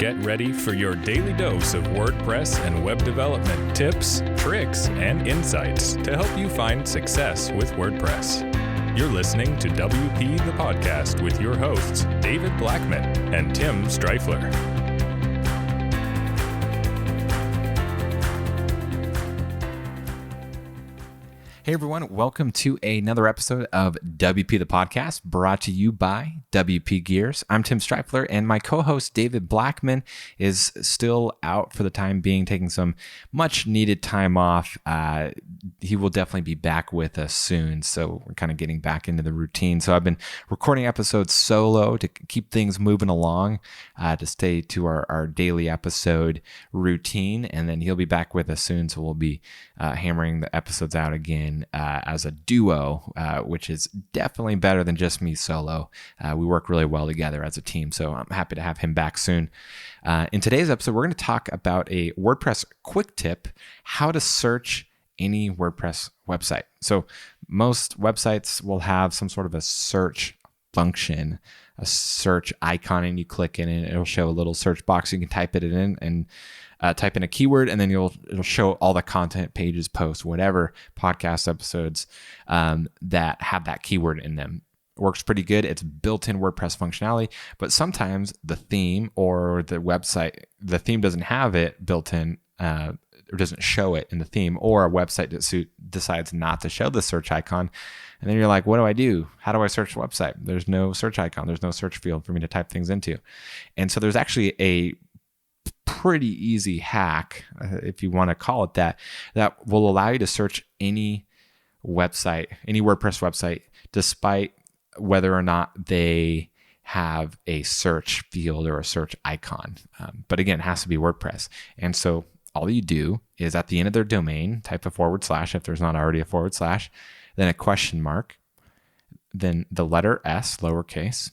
Get ready for your daily dose of WordPress and web development tips, tricks, and insights to help you find success with WordPress. You're listening to WP the Podcast with your hosts, David Blackman and Tim Streifler. Hey everyone, welcome to another episode of WP the Podcast, brought to you by WP Gears. I'm Tim Streifler, and my co-host David Blackman is still out for the time being, taking some much needed time off. He will definitely be back with us soon, so we're kind of getting back into the routine. So I've been recording episodes solo to keep things moving along, to stay to our daily episode routine, and then he'll be back with us soon, so we'll be hammering the episodes out again as a duo, which is definitely better than just me solo. We work really well together as a team, so I'm happy to have him back soon. In today's episode, we're going to talk about a WordPress quick tip, how to search any WordPress website. So most websites will have some sort of a search function, a search icon, and you click in and it'll show a little search box. You can type it in and type in a keyword, and then it'll show all the content, pages, posts, whatever, podcast episodes that have that keyword in them. It works pretty good. It's built-in WordPress functionality, but sometimes the theme or the website, the theme doesn't have it built in, or doesn't show it in the theme, or a website decides not to show the search icon. And then you're like, what do I do? How do I search the website? There's no search icon. There's no search field for me to type things into. And so there's actually a pretty easy hack, if you want to call it that will allow you to search any website, any WordPress website, despite whether or not they have a search field or a search icon. But again, it has to be WordPress. And so all you do is at the end of their domain, type a / if there's not already a /, then a question mark, then the letter S, lowercase,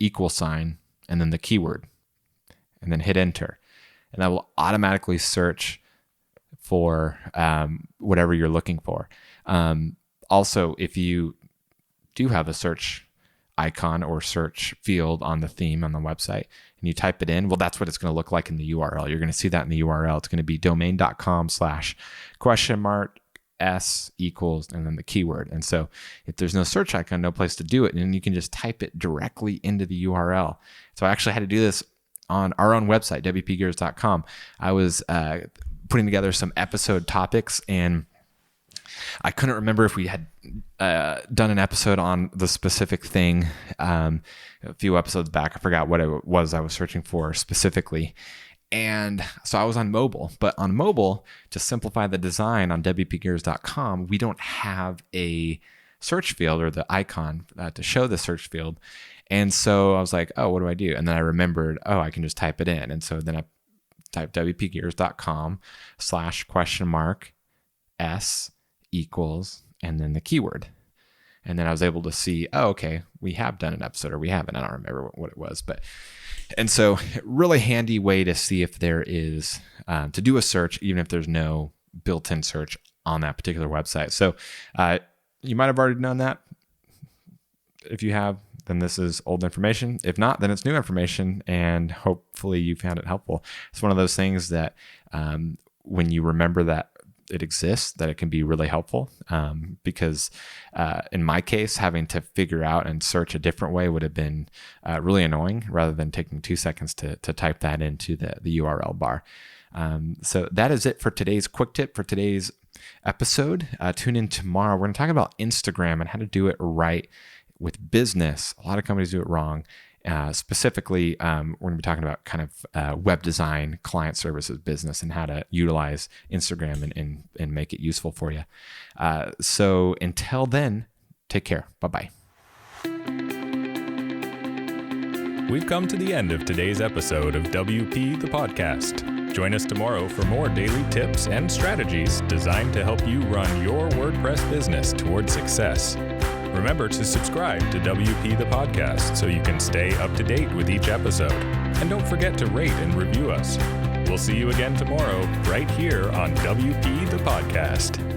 =, and then the keyword, and then hit enter. And that will automatically search for whatever you're looking for. Also, if you do have a search icon or search field on the theme on the website and you type it in, well, that's what it's going to look like in the URL. You're going to see that in the URL. It's going to be domain.com/ S =, and then the keyword. And so if there's no search icon, no place to do it, and you can just type it directly into the URL. So I actually had to do this on our own website, wpgears.com. I was putting together some episode topics, and I couldn't remember if we had done an episode on the specific thing a few episodes back. I forgot what it was I was searching for specifically. And so I was on mobile, but on mobile, to simplify the design on wpgears.com, we don't have a search field or the icon to show the search field. And so I was like, oh, what do I do? And then I remembered, I can just type it in. And so then I typed wpgears.com / S =, and then the keyword. And then I was able to see, okay, we have done an episode or we haven't. I don't remember what it was, and so really handy way to see if there is, to do a search, even if there's no built-in search on that particular website. So you might have already known that. If you have, then this is old information. If not, then it's new information, and hopefully you found it helpful. It's one of those things that when you remember that it exists, that it can be really helpful, because in my case, having to figure out and search a different way would have been really annoying, rather than taking 2 seconds to type that into the URL bar. So that is it for today's quick tip for today's episode. Tune in tomorrow. We're going to talk about Instagram and how to do it right with business. A lot of companies do it wrong. Specifically, we're going to be talking about kind of web design, client services, business, and how to utilize Instagram and make it useful for you. So until then, take care. Bye-bye. We've come to the end of today's episode of WP the Podcast. Join us tomorrow for more daily tips and strategies designed to help you run your WordPress business toward success. Remember to subscribe to WP the Podcast so you can stay up to date with each episode. And don't forget to rate and review us. We'll see you again tomorrow right here on WP the Podcast.